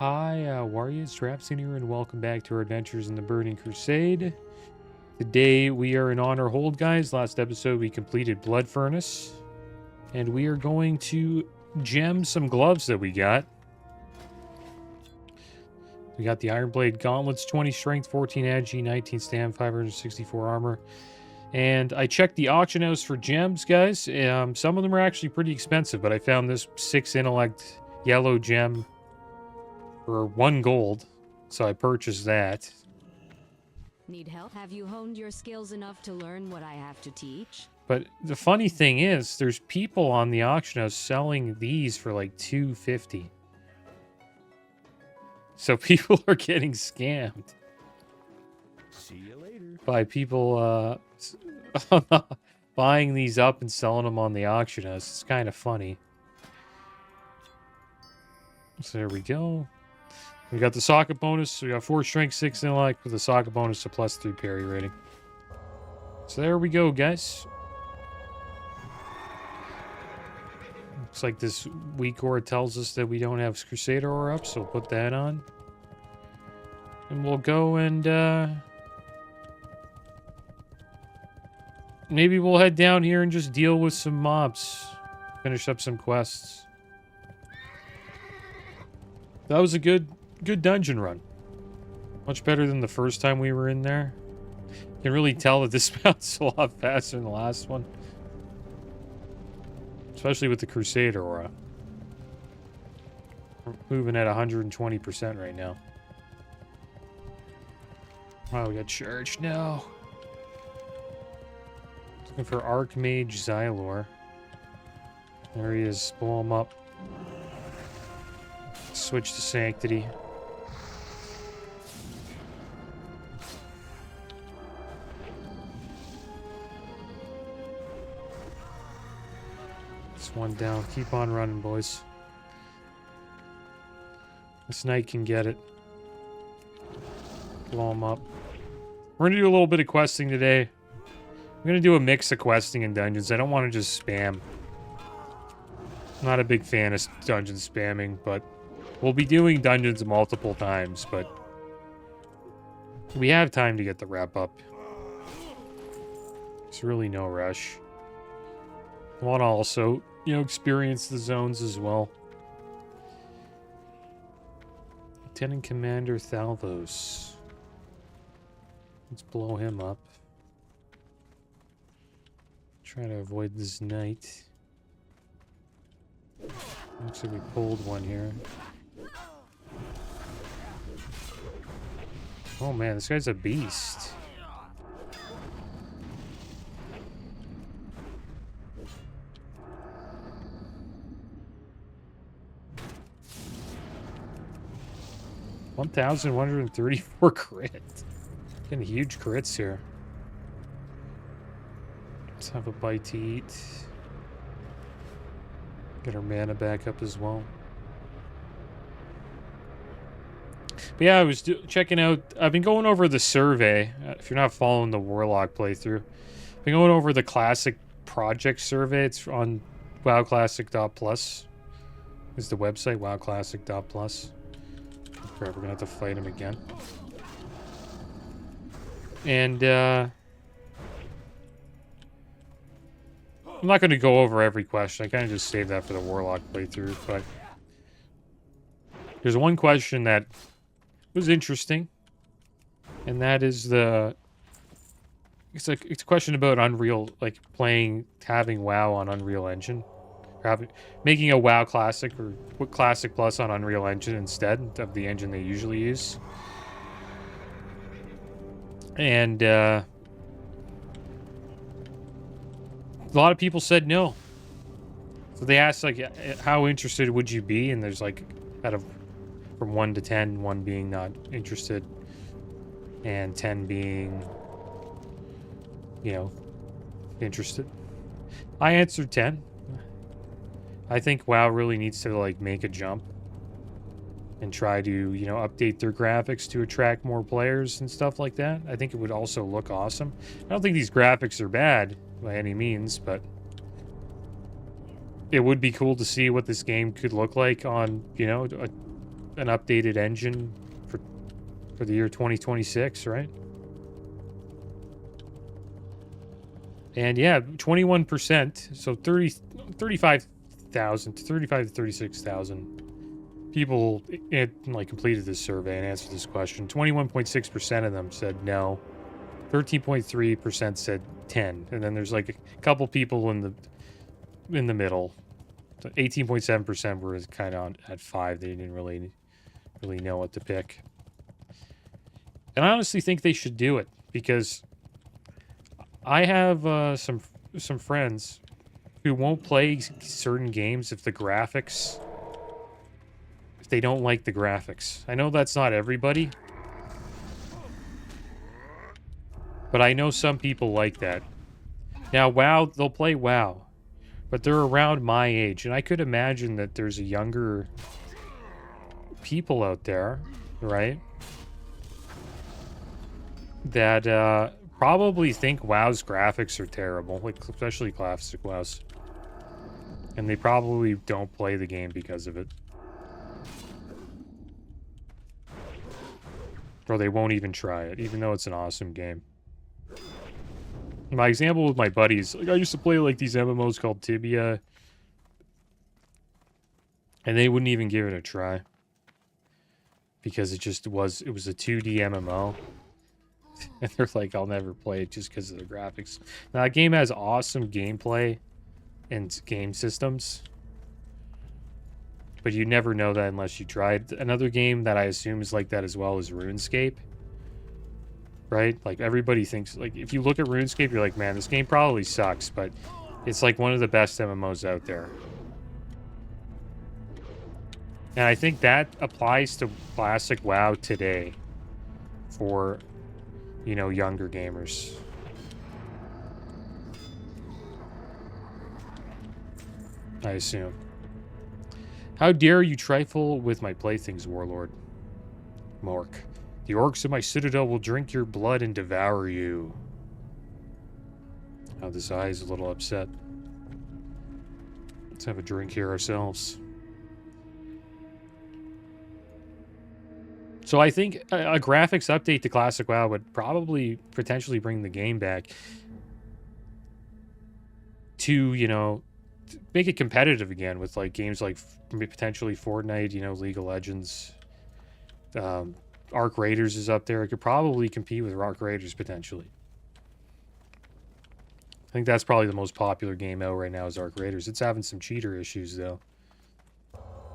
Hi, Warriors, Drapson here, and welcome back to our adventures in the Burning Crusade. Today we are in Honor Hold, guys. Last episode we completed Blood Furnace, and we are going to gem some gloves that we got. We got the Iron Blade Gauntlets, 20 Strength, 14 Agi, 19 Stam, 564 Armor. And I checked the auction house for gems, guys. Some of them are actually pretty expensive, but I found this 6 Intellect yellow gem for 1 gold, so I purchased that. Need help? Have you honed your skills enough to learn what I have to teach? But the funny thing is, there's people on the auction house selling these for like $250. So people are getting scammed. See you later. By people buying these up and selling them on the auction house. It's kind of funny. So there we go. We got the socket bonus. We got 4 strength, 6 intellect with a socket bonus to +3 parry rating. So there we go, guys. Looks like this weak ore tells us that we don't have Crusader ore up, so we'll put that on. And we'll go and maybe we'll head down here and just deal with some mobs. Finish up some quests. That was a good dungeon run. Much better than the first time we were in there. You can really tell that this mounts a lot faster than the last one. Especially with the Crusader aura. We're moving at 120% right now. Oh, we got charged now. Looking for Archmage Xylor. There he is. Blow him up. Switch to Sanctity. This one down. Keep on running, boys. This knight can get it. Blow him up. We're going to do a little bit of questing today. I'm going to do a mix of questing and dungeons. I don't want to just spam. I'm not a big fan of dungeon spamming, but we'll be doing dungeons multiple times, but we have time to get the wrap up. There's really no rush. I want to also, experience the zones as well. Lieutenant Commander Thalvos. Let's blow him up. Try to avoid this knight. Looks like we pulled one here. Oh man, this guy's a beast. $1,134 crit. Getting huge crits here. Let's have a bite to eat. Get our mana back up as well. But yeah, I was checking out. I've been going over the survey. If you're not following the Warlock playthrough, I've been going over the Classic Project survey. It's on wowclassic.plus. Is the website wowclassic.plus. Crap, we're gonna have to fight him again. And I'm not going to go over every question. I kind of just saved that for the Warlock playthrough, but there's one question that was interesting, and that is it's a question about Unreal, like having WoW on Unreal Engine, or making a WoW Classic or Classic Plus on Unreal Engine instead of the engine they usually use. And a lot of people said no. So they asked, like, how interested would you be? And there's, like, from 1 to 10, 1 being not interested, and 10 being, interested. I answered 10. I think WoW really needs to, like, make a jump and try to, update their graphics to attract more players and stuff like that. I think it would also look awesome. I don't think these graphics are bad by any means, but it would be cool to see what this game could look like on, an updated engine for the year 2026, right? And yeah, 21%, so 35,000 to 36,000 people completed this survey and answered this question. 21.6% of them said no. 13.3% said 10, and then there's like a couple people in the middle. 18.7% were kind of at 5. They didn't really know what to pick. And I honestly think they should do it because I have some friends who won't play certain games if they don't like the graphics. I know that's not everybody, but I know some people like that. Now, WoW, they'll play WoW, but they're around my age, and I could imagine that there's a younger people out there, right, that probably think WoW's graphics are terrible, like especially classic WoW's, and they probably don't play the game because of it. Or they won't even try it, even though it's an awesome game. My example with my buddies, like I used to play like these MMOs called Tibia, and they wouldn't even give it a try because it was a 2D MMO, and they're like, I'll never play it just because of the graphics. Now that game has awesome gameplay and game systems, but you never know that unless you try it. Another game that I assume is like that as well is RuneScape. Right? Like, everybody thinks, like, if you look at RuneScape, you're like, man, this game probably sucks, but it's, like, one of the best MMOs out there. And I think that applies to classic WoW today for, you know, younger gamers. I assume. How dare you trifle with my playthings, Warlord? Mork. The orcs in my citadel will drink your blood and devour you. Oh, this eye is a little upset. Let's have a drink here ourselves. So I think a graphics update to Classic WoW would probably potentially bring the game back to, you know, make it competitive again with like games like potentially Fortnite, you know, League of Legends. Arc Raiders is up there. It could probably compete with Arc Raiders potentially. I think that's probably the most popular game out right now is Arc Raiders. It's having some cheater issues though.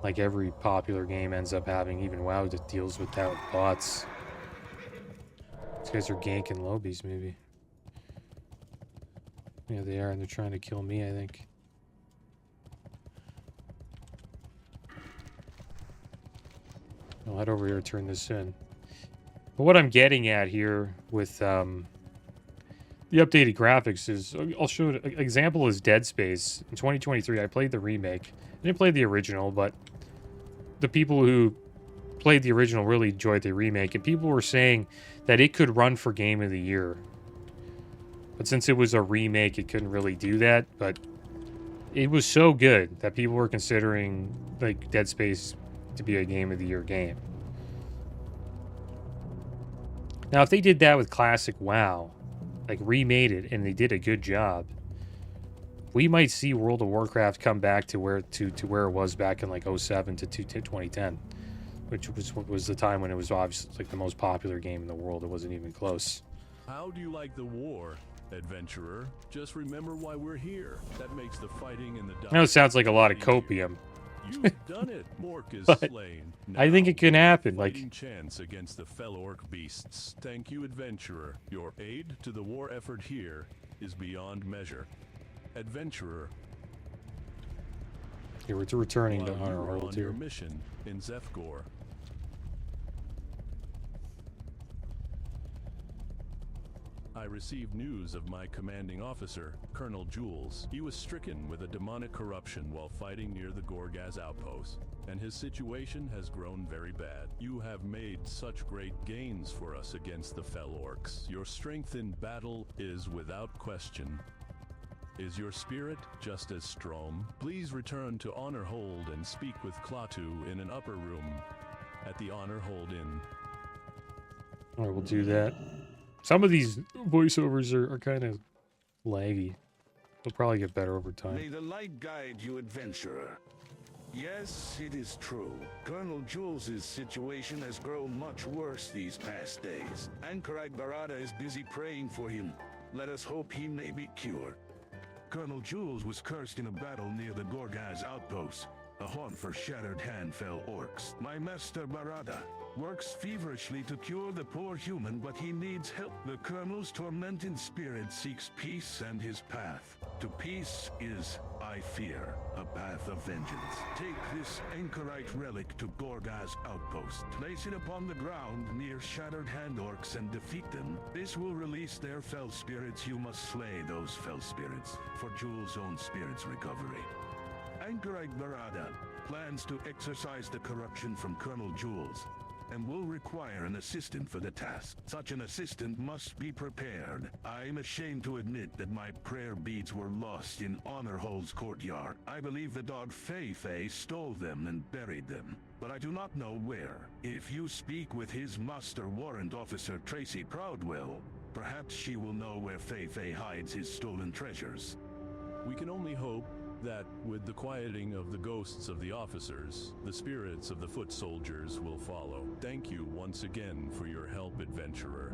Like every popular game ends up having, even WoW that deals with that with bots. These guys are ganking lobbies maybe. Yeah, they are, and they're trying to kill me, I think. I'll head over here and turn this in. But what I'm getting at here with the updated graphics is, I'll show an example is Dead Space. In 2023, I played the remake. I didn't play the original, but the people who played the original really enjoyed the remake, and people were saying that it could run for Game of the Year. But since it was a remake, it couldn't really do that, but it was so good that people were considering like Dead Space to be a Game of the Year game. Now, if they did that with classic WoW, like remade it, and they did a good job, we might see World of Warcraft come back to where it was back in like 07 to 2010, which was the time when it was obviously like the most popular game in the world. It wasn't even close. How do you like the war, adventurer? Just remember why we're here. That makes the fighting in the I know it sounds like a lot of copium. You've done it. Mork is But slain. I think it can happen. Like, Fighting chance against the fell orc beasts. Thank you, adventurer. Your aid to the war effort here is beyond measure. Adventurer. yeah, we're returning to While you our were world on your here. mission in Zefgor. I received news of my commanding officer, Colonel Jules. He was stricken with a demonic corruption while fighting near the Gorgaz outpost, and his situation has grown very bad. You have made such great gains for us against the fell orcs. Your strength in battle is without question. Is your spirit just as strong? Please return to Honor Hold and speak with Klaatu in an upper room. at the Honor Hold Inn. All right, we'll do that. Some of these voiceovers are kind of laggy. They'll probably get better over time. May the light guide you, adventurer. Yes, it is true. Colonel Jules' situation has grown much worse these past days. Ankarak Barada is busy praying for him. Let us hope he may be cured. Colonel Jules was cursed in a battle near the Gorgaz outpost, a haunt for shattered hand-fell orcs. My master Barada works feverishly to cure the poor human, but he needs help. The Colonel's tormented spirit seeks peace, and his path to peace is, I fear, a path of vengeance. Take this anchorite relic to Gorgaz outpost. Place it upon the ground near shattered hand orcs and defeat them. This will release their fell spirits. You must slay those fell spirits for Jules' own spirit's recovery. Anchorite Barada plans to exorcise the corruption from Colonel Jules and will require an assistant for the task. Such an assistant must be prepared. I'm ashamed to admit that my prayer beads were lost in Honor Hole's courtyard. I believe the dog Fei stole them and buried them, but I do not know where. If you speak with his master warrant officer Tracy Proudwell, perhaps she will know where Fei hides his stolen treasures. We can only hope that with the quieting of the ghosts of the officers, the spirits of the foot soldiers will follow. Thank you once again for your help, adventurer.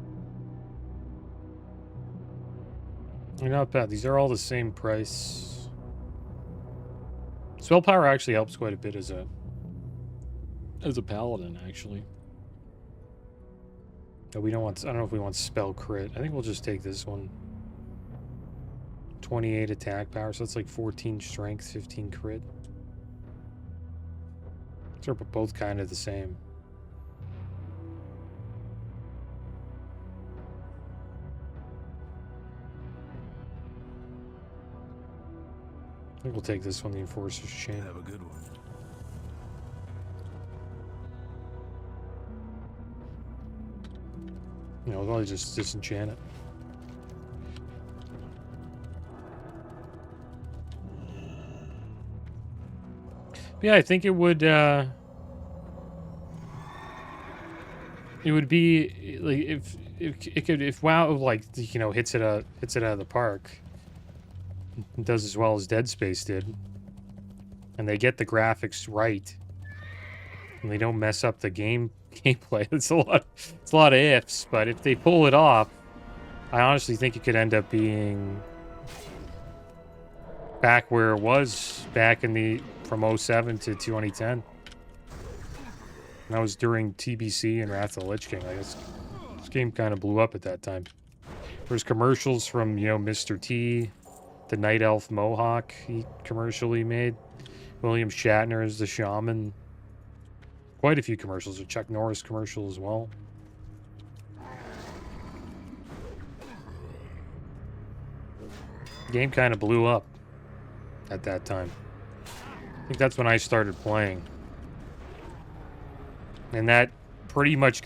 They're not bad. These are all the same price. Spell power actually helps quite a bit as a paladin, actually. But we don't want, I don't know if we want spell crit. I think we'll just take this one. 28 attack power, so that's like 14 strength, 15 crit. So we're both kind of the same. I think we'll take this one, the Enforcer's Chain. Have a good one. You know, I'll just disenchant it. Yeah, I think it would be like if WoW like, you know, hits it out of the park and does as well as Dead Space did, and they get the graphics right and they don't mess up the gameplay. It's a lot of ifs, but if they pull it off, I honestly think it could end up being back where it was back in the from 07 to 2010. And that was during TBC and Wrath of the Lich King. I guess this game kind of blew up at that time. There's commercials from, you know, Mr. T, the Night Elf Mohawk he commercially made. William Shatner as the shaman. Quite a few commercials. A Chuck Norris commercial as well. The game kind of blew up at that time. I think that's when I started playing. And that pretty much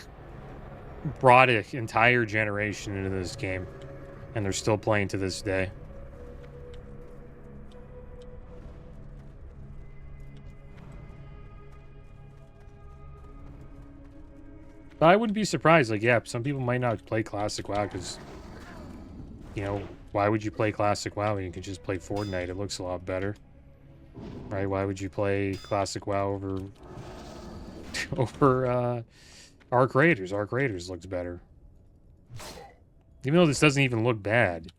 brought an entire generation into this game. And they're still playing to this day. But I wouldn't be surprised. Like, yeah, some people might not play Classic WoW because, you know, why would you play Classic WoW when you can just play Fortnite? It looks a lot better. Right? Why would you play Classic WoW over Arc Raiders? Arc Raiders looks better. Even though this doesn't even look bad.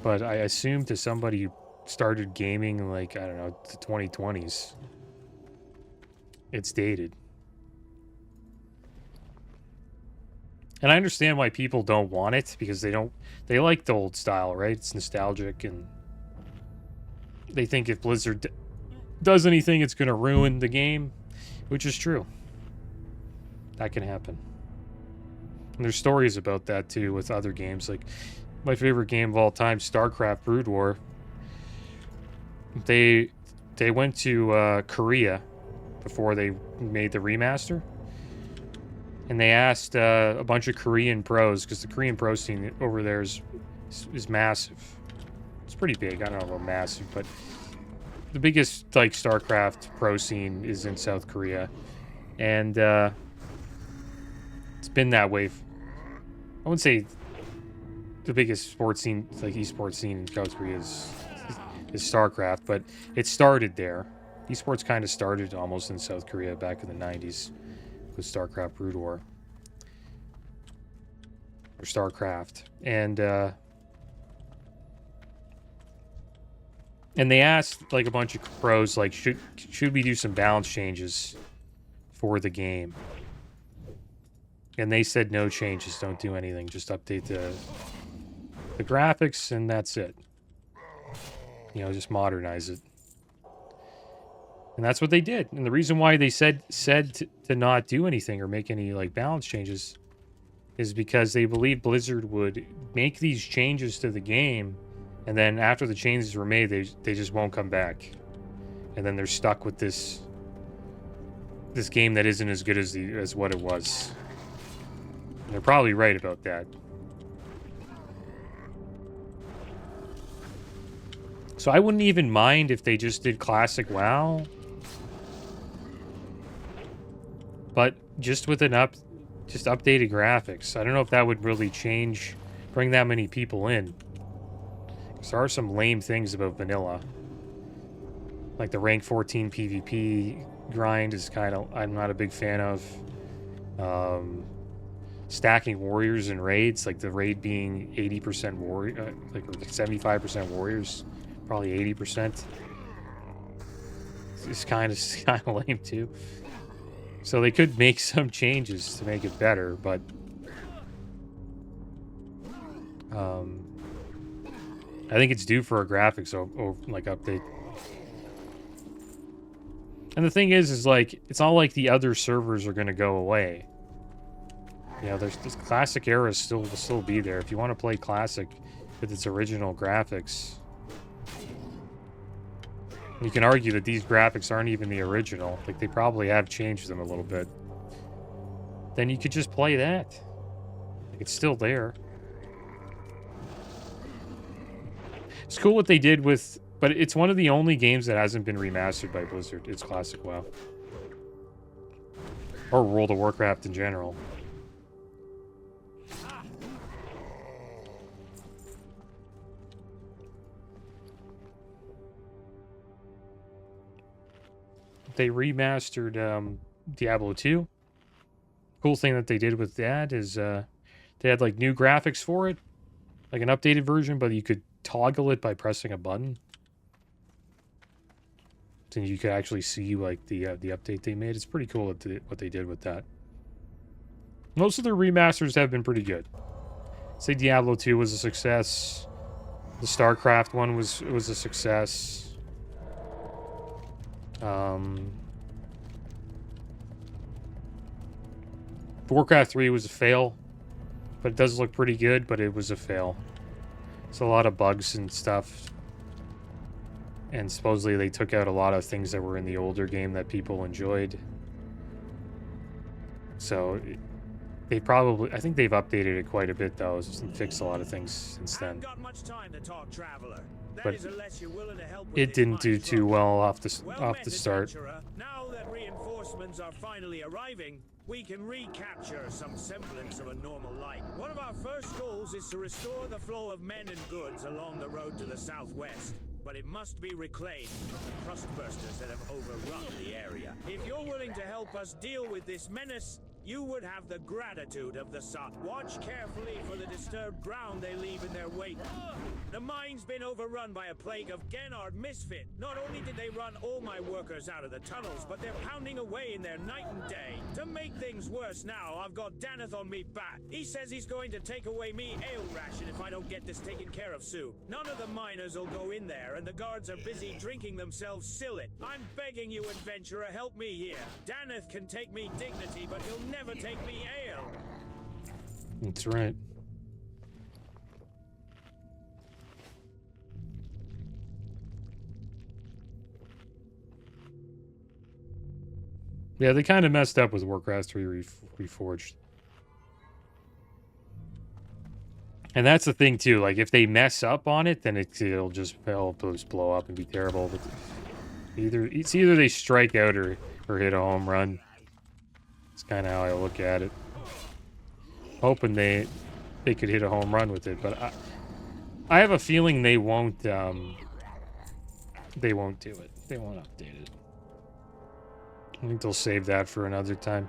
But I assume to somebody who started gaming in, like, I don't know, the 2020s, it's dated. And I understand why people don't want it, because they like the old style, right? It's nostalgic, and they think if Blizzard does anything, it's going to ruin the game, which is true. That can happen. And there's stories about that, too, with other games. Like, my favorite game of all time, StarCraft Brood War. They went to Korea before they made the remaster. And they asked a bunch of Korean pros, because the Korean pro scene over there is massive. It's pretty big. I don't know about massive, but the biggest, like, StarCraft pro scene is in South Korea. And it's been that way. I wouldn't say the biggest sports scene, like esports scene in South Korea is StarCraft, but it started there. Esports kind of started almost in South Korea back in the 90s with StarCraft Brood War. Or StarCraft. And they asked like a bunch of pros, like, should we do some balance changes for the game? And they said no changes, don't do anything, just update the graphics and that's it. You know, just modernize it. And that's what they did. And the reason why they said to not do anything or make any like balance changes is because they believe Blizzard would make these changes to the game, and then after the changes were made, they just won't come back. And then they're stuck with this game that isn't as good as what it was. And they're probably right about that. So I wouldn't even mind if they just did classic WoW. But just with just updated graphics. I don't know if that would really bring that many people in. Because there are some lame things about vanilla. Like the rank 14 PvP grind is I'm not a big fan of. Stacking warriors in raids, like the raid being 80% warrior, like 75% warriors, probably 80%. It's kind of lame too. So they could make some changes to make it better, but I think it's due for a graphics like update. And the thing is like it's not like the other servers are going to go away. You know, there's this classic era will still be there. If you want to play classic with its original graphics, you can argue that these graphics aren't even the original. Like, they probably have changed them a little bit. Then you could just play that. Like, it's still there. It's cool what they did with... But it's one of the only games that hasn't been remastered by Blizzard. It's classic WoW. Or World of Warcraft in general. They remastered Diablo 2. Cool thing that they did with that is they had like new graphics for it, like an updated version, but you could toggle it by pressing a button. So you could actually see like the update they made. It's pretty cool what they did with that. Most of their remasters have been pretty good. Say Diablo 2 was a success. The StarCraft one was a success. Warcraft 3 was a fail, but it does look pretty good, but it was a fail. It's a lot of bugs and stuff. And supposedly they took out a lot of things that were in the older game that people enjoyed. So they probably, I think they've updated it quite a bit though, and fixed a lot of things since then. But it didn't do too well off the start. Now that reinforcements are finally arriving, we can recapture some semblance of a normal life. One of our first goals is to restore the flow of men and goods along the road to the southwest. But it must be reclaimed from the crustbursters that have overrun the area. If you're willing to help us deal with this menace, you would have the gratitude of the sun. Watch carefully for the disturbed ground they leave in their wake. The mine's been overrun by a plague of Gennard misfit. Not only did they run all my workers out of the tunnels, but they're pounding away in there night and day. To make things worse now, I've got Daneth on me back. He says he's going to take away me ale ration if I don't get this taken care of soon. None of the miners will go in there, and the guards are busy drinking themselves sillet. I'm begging you, adventurer, help me here. Daneth can take me dignity, but he'll never take me ale. That's right. Yeah, they kind of messed up with Warcraft 3 Reforged. And that's the thing too, like if they mess up on it, then it'll just blow up and be terrible. But it's either they strike out or hit a home run. It's kind of how I look at it. Hoping they could hit a home run with it, but I have a feeling they won't. They won't do it. They won't update it. I think they'll save that for another time.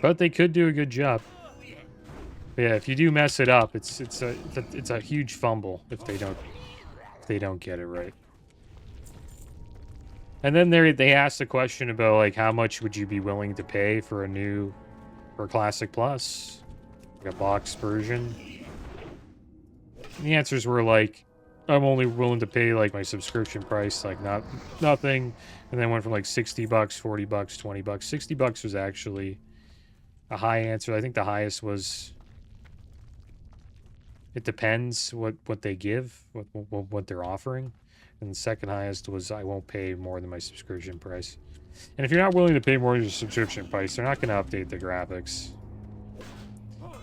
But they could do a good job. But yeah, if you do mess it up, it's a huge fumble if they don't get it right. And then they asked a question about like how much would you be willing to pay for a Classic Plus, like a box version. And the answers were like, I'm only willing to pay like my subscription price, like nothing, and then went from like $60, $40, $20. $60 was actually a high answer. I think the highest was, it depends what they give, what they're offering. And the second highest was, I won't pay more than my subscription price. And if you're not willing to pay more than your subscription price, they're not going to update the graphics.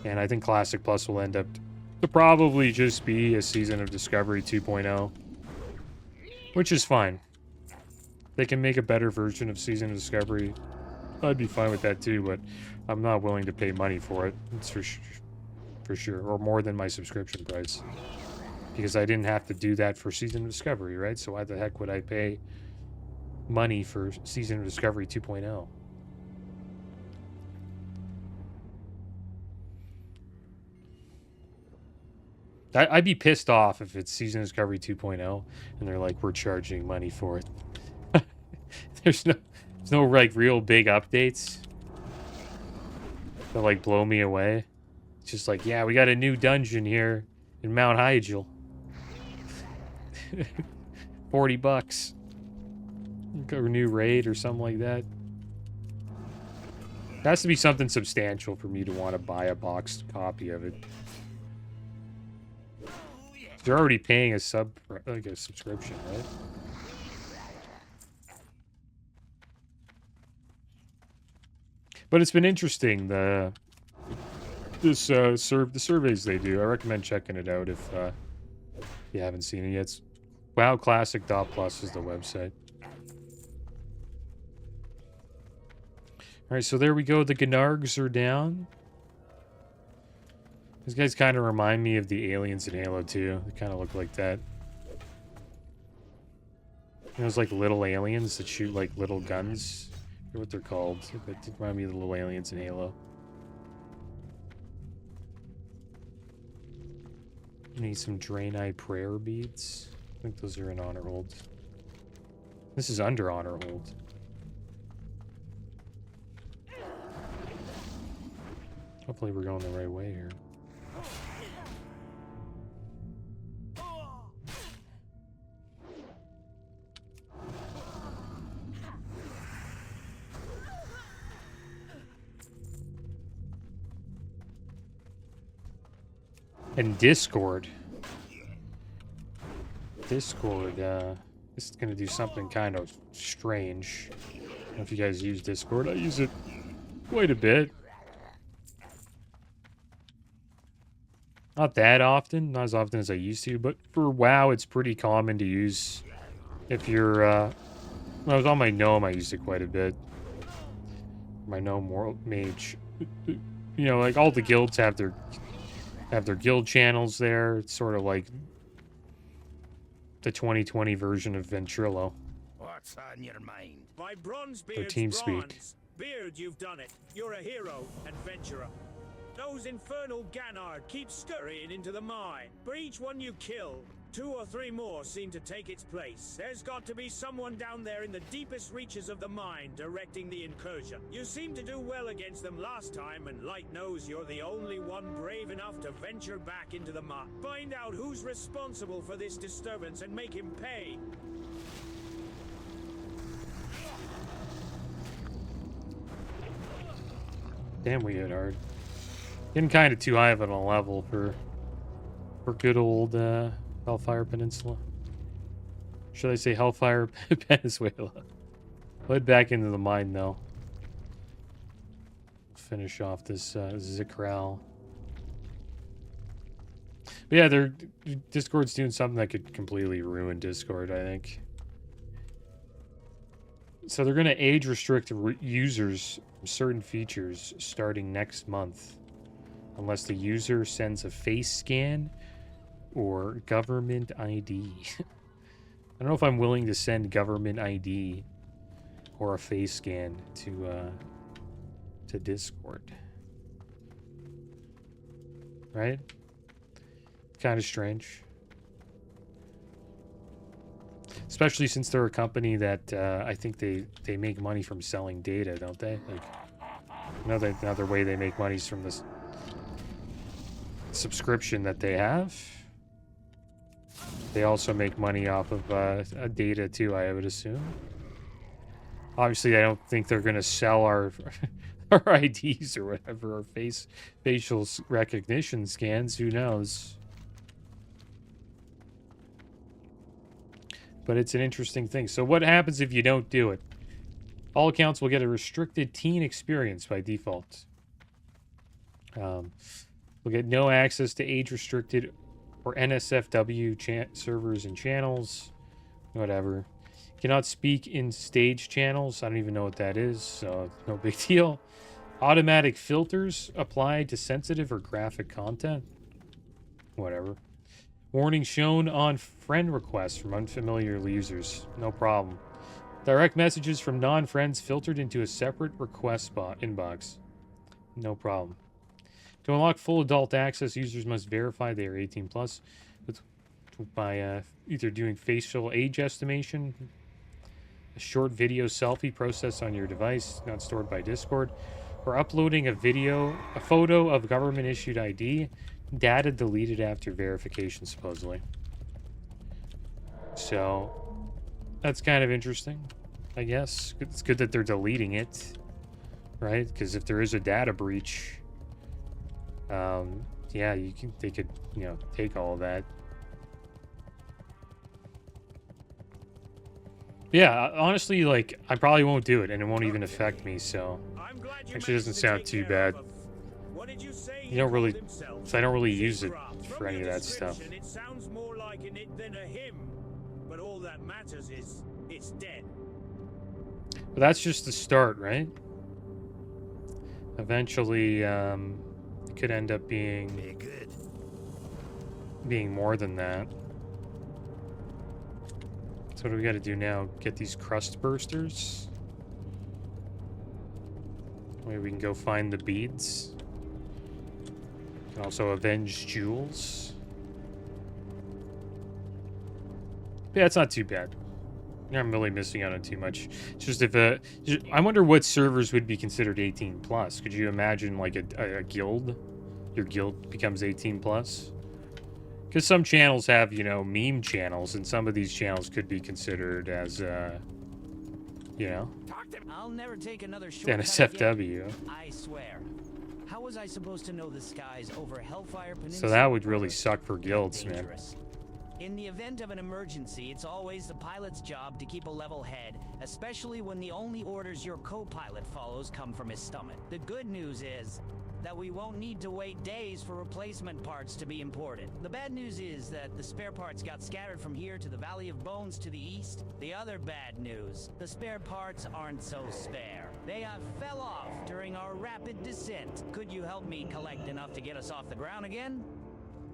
And I think Classic Plus will end up to probably just be a Season of Discovery 2.0, which is fine. They can make a better version of Season of Discovery. I'd be fine with that too, but I'm not willing to pay money for it. It's for sure, or more than my subscription price, because I didn't have to do that for Season of Discovery, right? So why the heck would I pay money for Season of Discovery 2.0? I'd be pissed off if it's Season of Discovery 2.0 and they're like, we're charging money for it. There's no like real big updates that like blow me away. It's just like, yeah, we got a new dungeon here in Mount Hyjal. $40. A new raid or something like that. It has to be something substantial for me to want to buy a boxed copy of it. You're already paying a subscription, right? But it's been interesting, the surveys they do. I recommend checking it out if you haven't seen it yet. It's wowclassic.plus is the website. Alright, so there we go. The Gnargs are down. These guys kind of remind me of the aliens in Halo 2. They kind of look like that. Those like little aliens that shoot like little guns. I forget what they're called. They remind me of the little aliens in Halo. Need some Draenei prayer beads. I think those are in honor hold. This is under honor hold. Hopefully we're going the right way here. And Discord. This is going to do something kind of strange. I don't know if you guys use Discord. I use it quite a bit. Not that often. Not as often as I used to. But for WoW, it's pretty common to use. If you're... when I was on my Gnome, I used it quite a bit. My Gnome World Mage. You know, like all the guilds have their guild channels there. It's sort of like the 2020 version of Ventrilo. What's on your mind? By Bronzebeard's Or TeamSpeak. bronze. Beard, you've done it. You're a hero, adventurer. Those infernal Gannard keep scurrying into the mine. For each one you kill, 2 or 3 more seem to take its place. There's got to be someone down there in the deepest reaches of the mine directing the incursion. You seem to do well against them last time, and Light knows you're the only one brave enough to venture back into the mine. Find out who's responsible for this disturbance and make him pay. Damn, we hit hard. Getting kind of too high of a level for good old Hellfire Peninsula. Should I say Hellfire Venezuela? Head back into the mine, though. Finish off this Zikral. But yeah, Discord's doing something that could completely ruin Discord, I think. So they're going to age restrict users certain features starting next month, unless the user sends a face scan or government ID. I don't know if I'm willing to send government ID or a face scan to Discord. Right? Kind of strange. Especially since they're a company that I think they make money from selling data, don't they? Like another way they make money is from this subscription that they have. They also make money off of data too, I would assume. Obviously, I don't think they're going to sell our IDs or whatever, our facial recognition scans. Who knows? But it's an interesting thing. So what happens if you don't do it? All accounts will get a restricted teen experience by default. We'll get no access to age-restricted or NSFW servers and channels. Whatever. Cannot speak in stage channels. I don't even know what that is, so no big deal. Automatic filters applied to sensitive or graphic content. Whatever. Warning shown on friend requests from unfamiliar users. No problem. Direct messages from non-friends filtered into a separate request inbox. No problem. To unlock full adult access, users must verify they are 18 plus by either doing facial age estimation, a short video selfie processed on your device, not stored by Discord, or uploading a photo of government-issued ID, data deleted after verification, supposedly. So, that's kind of interesting, I guess. It's good that they're deleting it, right? Because if there is a data breach, yeah, they could, take all of that. Yeah, honestly, like, I probably won't do it, and it won't even affect me, so actually doesn't sound too bad. You don't really, so I don't really use it for any of that stuff. It sounds more like an it than a him, but all that matters is it's dead. But that's just the start, right? Eventually, it could end up being more than that. So what do we got to do now? Get these crust bursters. Maybe we can go find the beads. We can also avenge jewels. Yeah, it's not too bad. I'm really missing out on too much. It's just I wonder what servers would be considered 18 plus. Could you imagine like a guild? Your guild becomes 18 plus? Because some channels have, meme channels, and some of these channels could be considered as, I'll never take another shortcut NSFW. again. I swear. How was I supposed to know the skies over Hellfire Peninsula? So that would really suck for guilds, man. In the event of an emergency, it's always the pilot's job to keep a level head, especially when the only orders your co-pilot follows come from his stomach. The good news is that we won't need to wait days for replacement parts to be imported. The bad news is that the spare parts got scattered from here to the Valley of Bones to the east. The other bad news, the spare parts aren't so spare. They fell off during our rapid descent. Could you help me collect enough to get us off the ground again?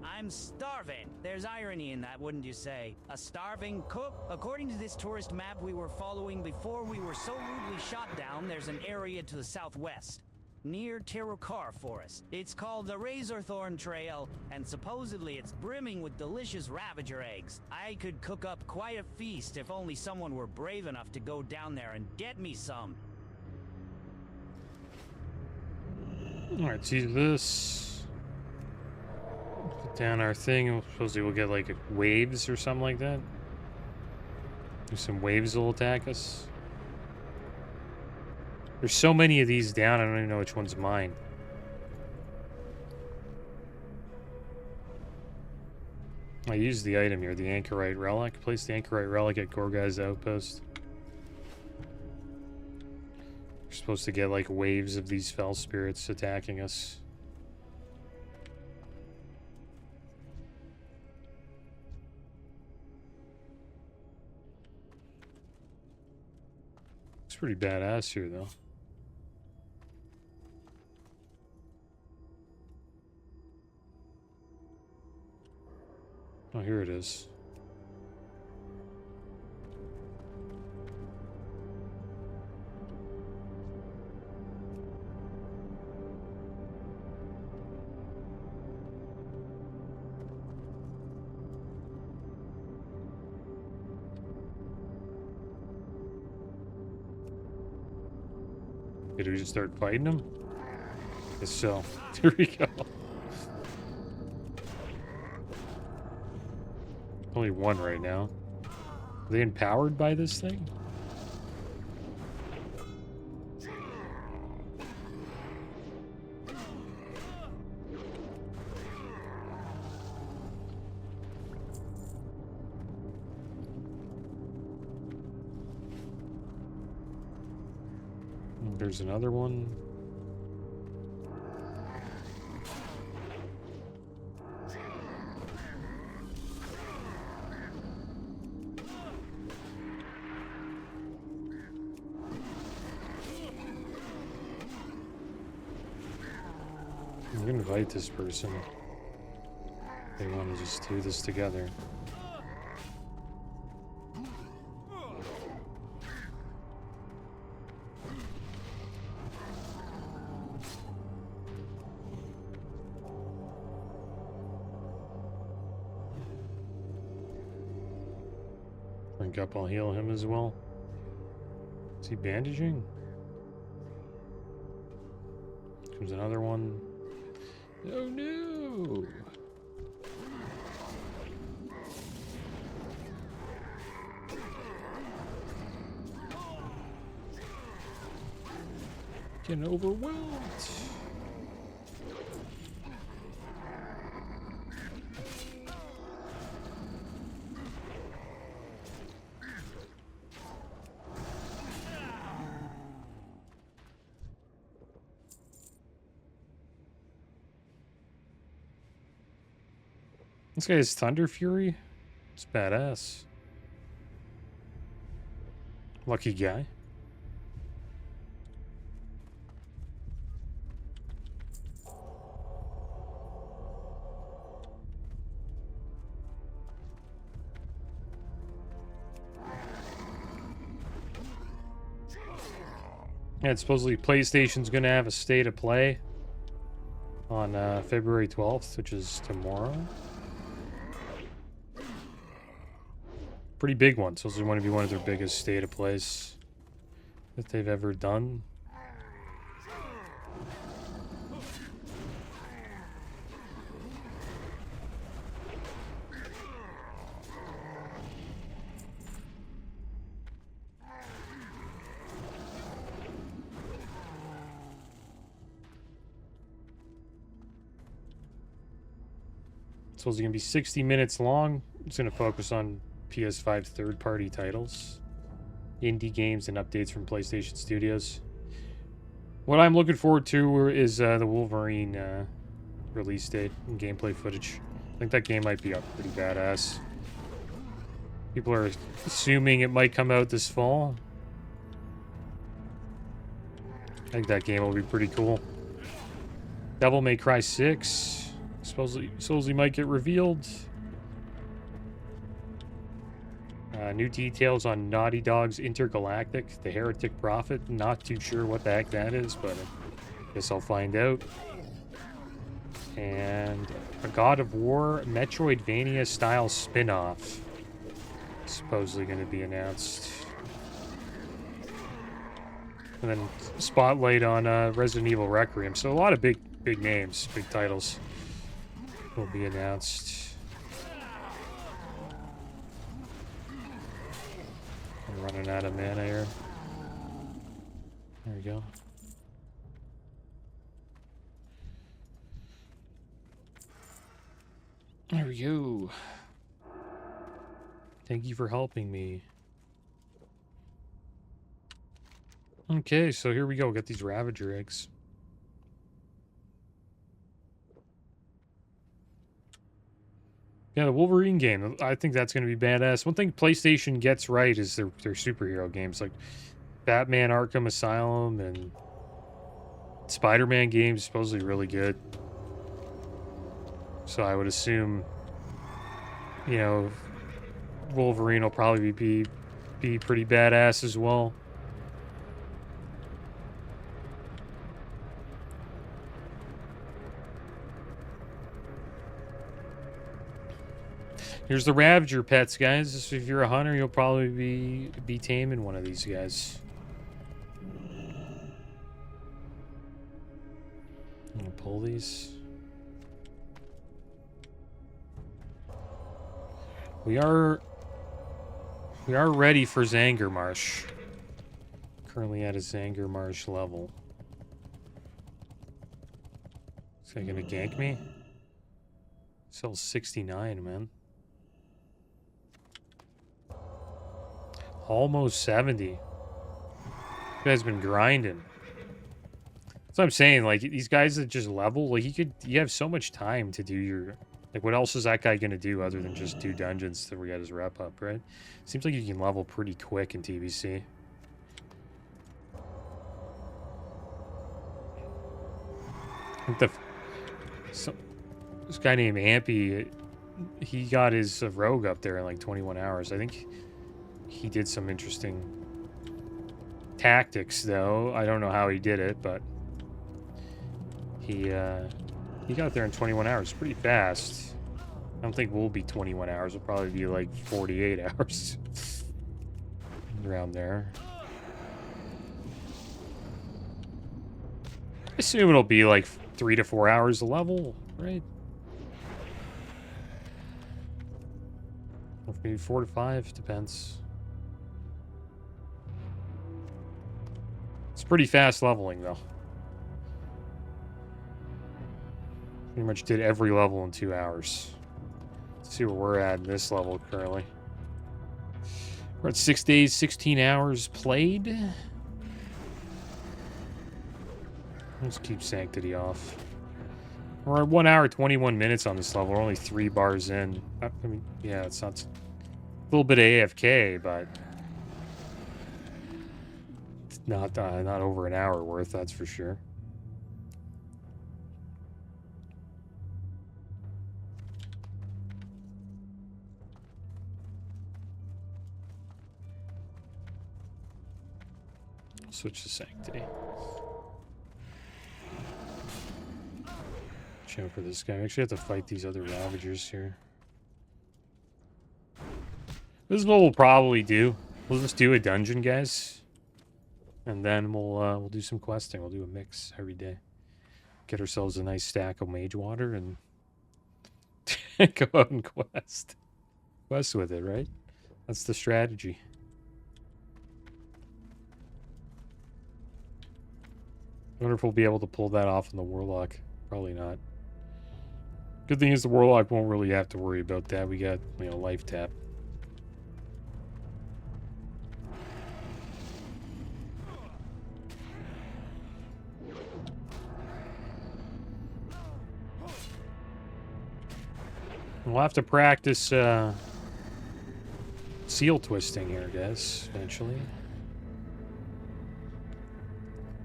I'm starving. There's irony in that, wouldn't you say? A starving cook? According to this tourist map we were following before we were so rudely shot down, there's an area to the southwest, near Terukar Forest. It's called the Razorthorn Trail, and supposedly it's brimming with delicious Ravager eggs. I could cook up quite a feast if only someone were brave enough to go down there and get me some. Alright, see this. Put down our thing, and supposedly we'll get like waves or something like that. There's some waves will attack us. There's so many of these down, I don't even know which one's mine. I used the item here, the Anchorite Relic. Place the Anchorite Relic at Gorgai's outpost. We're supposed to get like waves of these fell spirits attacking us. It's pretty badass here, though. Oh, here it is. Did we just start fighting them? Yes, so. Here we go. Only one right now. Are they empowered by this thing? There's another one. I'm gonna invite this person. They want to just do this together. Drink up, I'll heal him as well. Is he bandaging? Comes another one. Oh no! Getting overwhelmed. This guy is Thunder Fury. It's badass. Lucky guy. Yeah, it's supposedly PlayStation's going to have a state of play on February 12th, which is tomorrow. Pretty big one. So it's going to be one of their biggest state of plays that they've ever done. So it's going to be 60 minutes long. It's going to focus on PS5 third-party titles, indie games, and updates from PlayStation Studios. What I'm looking forward to is the Wolverine release date and gameplay footage. I think that game might be up pretty badass. People are assuming it might come out this fall. I think that game will be pretty cool. Devil May Cry 6 supposedly might get revealed. New details on Naughty Dog's Intergalactic, the Heretic Prophet. Not too sure what the heck that is, but I guess I'll find out. And a God of War Metroidvania style spin-off. Supposedly going to be announced. And then spotlight on Resident Evil Requiem. So a lot of big names, big titles will be announced. I'm running out of mana here. There we go. There we go. Thank you for helping me. Okay, so here we go. Got these Ravager eggs. Yeah, the Wolverine game. I think that's going to be badass. One thing PlayStation gets right is their superhero games. Like Batman Arkham Asylum and Spider-Man games, supposedly really good. So I would assume, you know, Wolverine will probably be pretty badass as well. Here's the Ravager pets, guys. If you're a hunter, you'll probably be taming one of these guys. I'm gonna pull these. We are ready for Zangarmarsh. Currently at a Zangarmarsh level. Is that gonna gank me? Sells 69, man. Almost 70. You guys been grinding. That's what I'm saying. Like, these guys that just level, like, you have so much time to do your, like, what else is that guy gonna do other than just do dungeons till we get his rep up, right? Seems like you can level pretty quick in TBC. I think this guy named Ampy, he got his rogue up there in like 21 hours. I think he did some interesting tactics, though. I don't know how he did it, but he got there in 21 hours. Pretty fast. I don't think we'll be 21 hours. It'll probably be like 48 hours. Around there. I assume it'll be like 3 to 4 hours a level, right? Or maybe 4 to 5, depends. It's pretty fast leveling, though. Pretty much did every level in 2 hours. Let's see where we're at in this level currently. We're at 6 days, 16 hours played. Let's keep Sanctity off. We're at 1 hour, 21 minutes on this level. We're only 3 bars in. I mean, yeah, it's not a little bit of AFK, but it's not over an hour worth, that's for sure. Switch to Sanctity. Watch out for this guy. I actually have to fight these other Ravagers here. This is what we'll probably do. We'll just do a dungeon, guys. And then we'll do some questing. We'll do a mix every day. Get ourselves a nice stack of mage water and go out and quest. Quest with it, right? That's the strategy. I wonder if we'll be able to pull that off in the Warlock. Probably not. Good thing is the Warlock won't really have to worry about that. We got, you know, life tap. We'll have to practice seal twisting here, guys, eventually.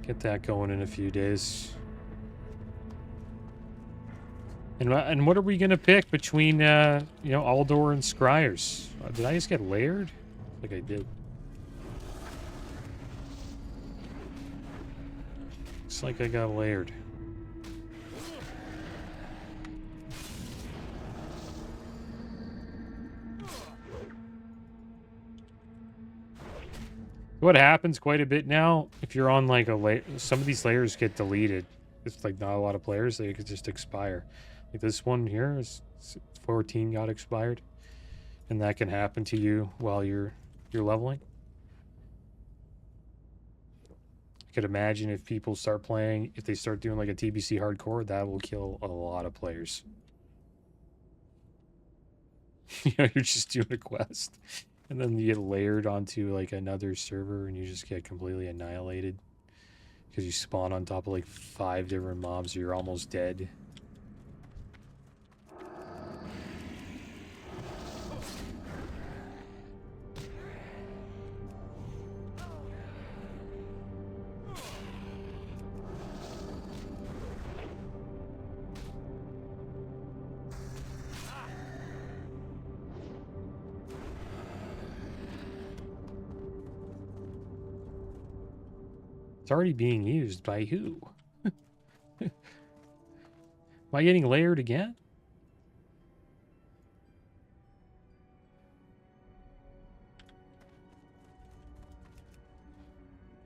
Get that going in a few days. And what are we going to pick between, you know, Aldor and Scryers? Did I just get layered? I think I did. Looks like I got layered. What happens quite a bit now, if you're on like a layer, some of these layers get deleted. It's like not a lot of players, they could just expire. Like this one here is 14 got expired, and that can happen to you while you're leveling. I could imagine if people start playing, if they start doing like a TBC hardcore, that will kill a lot of players. You know, you're just doing a quest, and then you get layered onto like another server, and you just get completely annihilated because you spawn on top of like 5 different mobs. So you're almost dead. It's already being used by who? Am I getting layered again?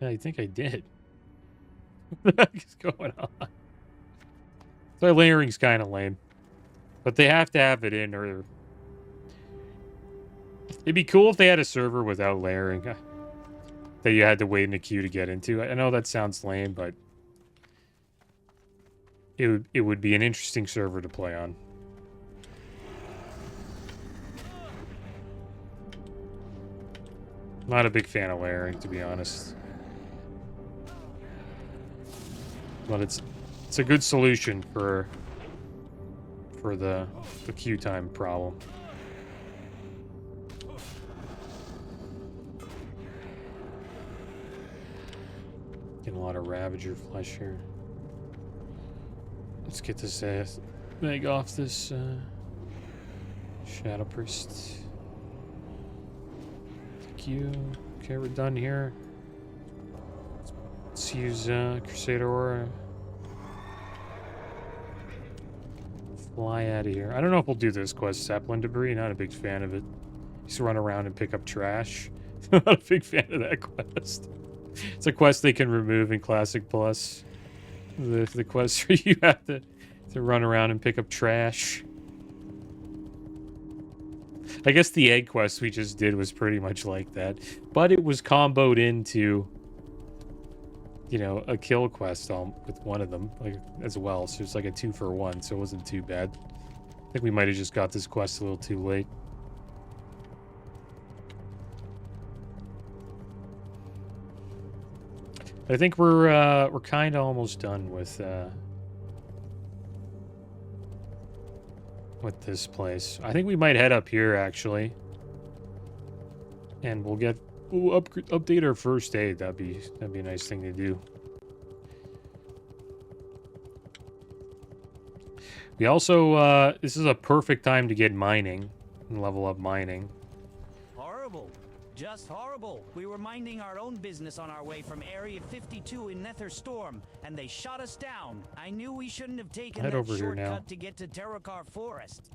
Yeah, I think I did. What the heck is going on? So layering's kind of lame. But they have to have it in, or... It'd be cool if they had a server without layering. That you had to wait in a queue to get into. I know that sounds lame, but... It would be an interesting server to play on. Not a big fan of layering, to be honest. But it's a good solution for the queue time problem. Getting a lot of Ravager flesh here. Let's get this egg off this Shadow Priest. Thank you. Okay, we're done here. Let's use Crusade Aurora. Fly out of here. I don't know if we'll do this quest. Zeppelin Debris, not a big fan of it. Used to run around and pick up trash. Not a big fan of that quest. It's a quest they can remove in Classic Plus. The quest where you have to run around and pick up trash. I guess the egg quest we just did was pretty much like that. But it was comboed into, you know, a kill quest with one of them like as well. So it's like a 2-for-1, so it wasn't too bad. I think we might have just got this quest a little too late. I think we're kind of almost done with this place. I think we might head up here actually, and we'll update our first aid. That'd be a nice thing to do. We also this is a perfect time to get mining and level up mining. Horrible. Just horrible. We were minding our own business on our way from Area 52 in Nether Storm, and they shot us down. I knew we shouldn't have taken Head that over here now. shortcut to get to Terracar Forest.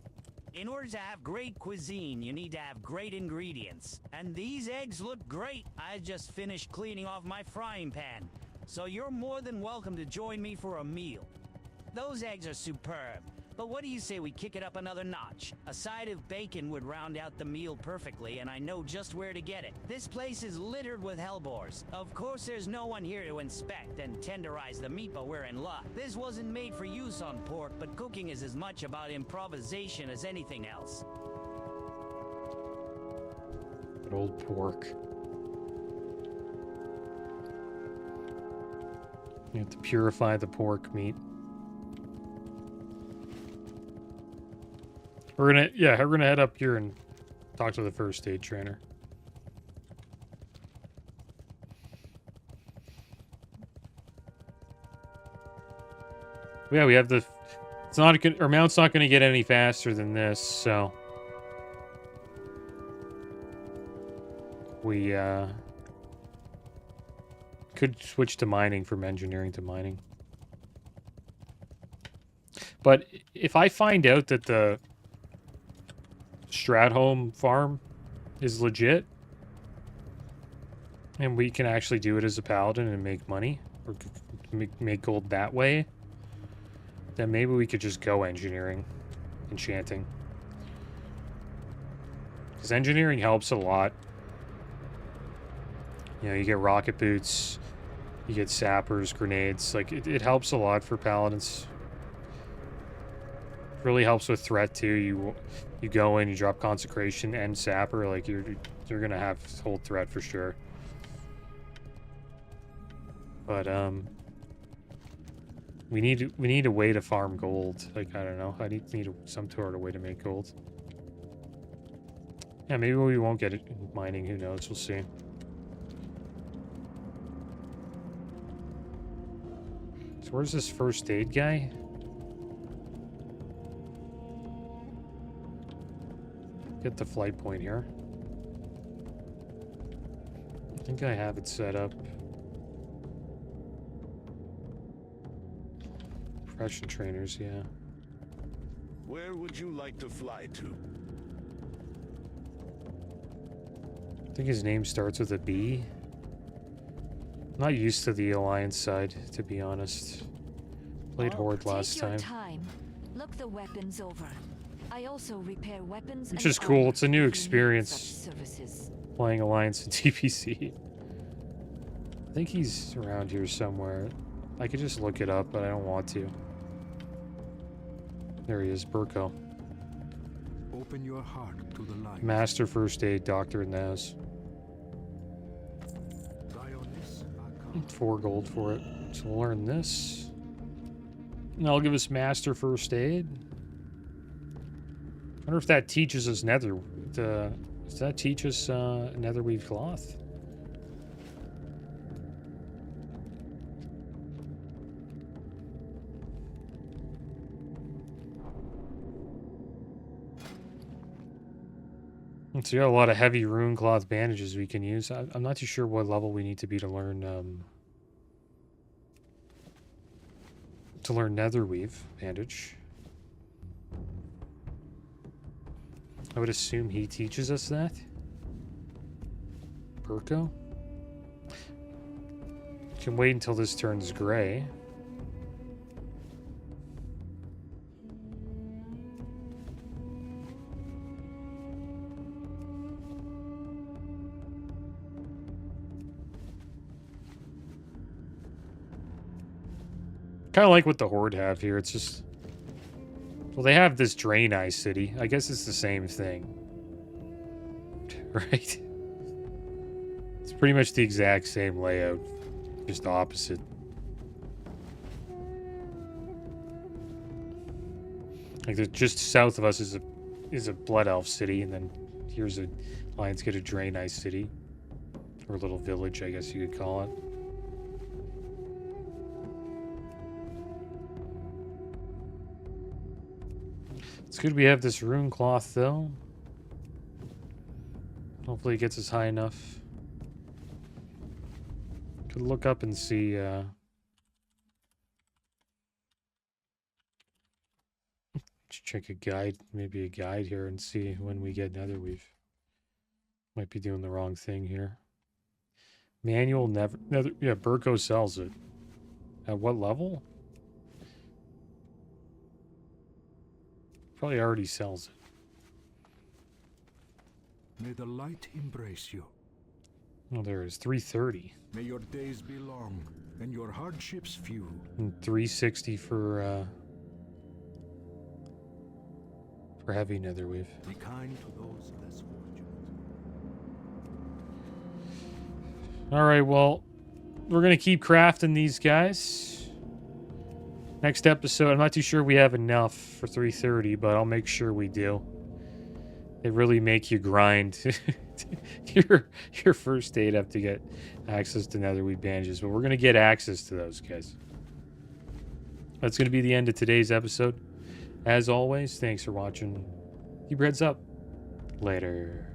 In order to have great cuisine, you need to have great ingredients. And these eggs look great. I just finished cleaning off my frying pan. So you're more than welcome to join me for a meal. Those eggs are superb. But what do you say we kick it up another notch? A side of bacon would round out the meal perfectly, and I know just where to get it. This place is littered with hellbores. Of course, there's no one here to inspect and tenderize the meat, but we're in luck. This wasn't made for use on pork, but cooking is as much about improvisation as anything else. Good old pork. You have to purify the pork meat. We're gonna head up here and talk to the first aid trainer. Yeah, we have the. It's not good. Our mount's not gonna get any faster than this, so we could switch to mining from engineering to mining. But if I find out that the Stratholme farm is legit and we can actually do it as a paladin and make money or make gold that way, then maybe we could just go enchanting, because engineering helps a lot. You know, you get rocket boots, you get sappers, grenades, like it helps a lot for paladins. Really helps with threat too. You go in, you drop Consecration and Sapper, like you're gonna have hold threat for sure. But we need a way to farm gold. Like I don't know, I need some sort of way to make gold. Yeah, maybe we won't get it mining. Who knows? We'll see. So where's this first aid guy? Get the flight point here. I think I have it set up. Profession trainers, yeah. Where would you like to fly to? I think his name starts with a B. I'm not used to the Alliance side, to be honest. Played Horde last time. Look the weapons over. I also repair weapons. Which is cool. It's a new experience playing Alliance and TBC. I think he's around here somewhere. I could just look it up, but I don't want to. There he is, Burko. Open your heart to the light. Master First Aid, Doctor in the house. 4 gold for it. So we'll learn this. And that'll give us Master First Aid. I wonder if that teaches us nether. Does that teach us netherweave cloth? So you got a lot of heavy rune cloth bandages we can use. I'm not too sure what level we need to be to learn netherweave bandage. I would assume he teaches us that. Burko? Can wait until this turns gray. Kind of like what the Horde have here. It's just... Well, they have this Drain Eye City. I guess it's the same thing. Right? It's pretty much the exact same layout. Just opposite. Like, just south of us is a Blood Elf City, and then here's a Lionsgate, a Drain Eye City. Or a little village, I guess you could call it. It's good we have this rune cloth, though. Hopefully it gets us high enough. Could look up and see, check a guide, maybe a guide here, and see when we get netherweave. Might be doing the wrong thing here. Manual yeah, Burko sells it. At what level? Probably already sells it. May the light embrace you. Oh, there is 330. May your days be long and your hardships few. And 360 for heavy netherweave. Be kind to those less fortunate. All right, well, we're gonna keep crafting these guys. Next episode, I'm not too sure we have enough for 330, but I'll make sure we do. They really make you grind your first aid up to get access to netherweave bandages, but we're going to get access to those, guys. That's going to be the end of today's episode. As always, thanks for watching. Keep your heads up. Later.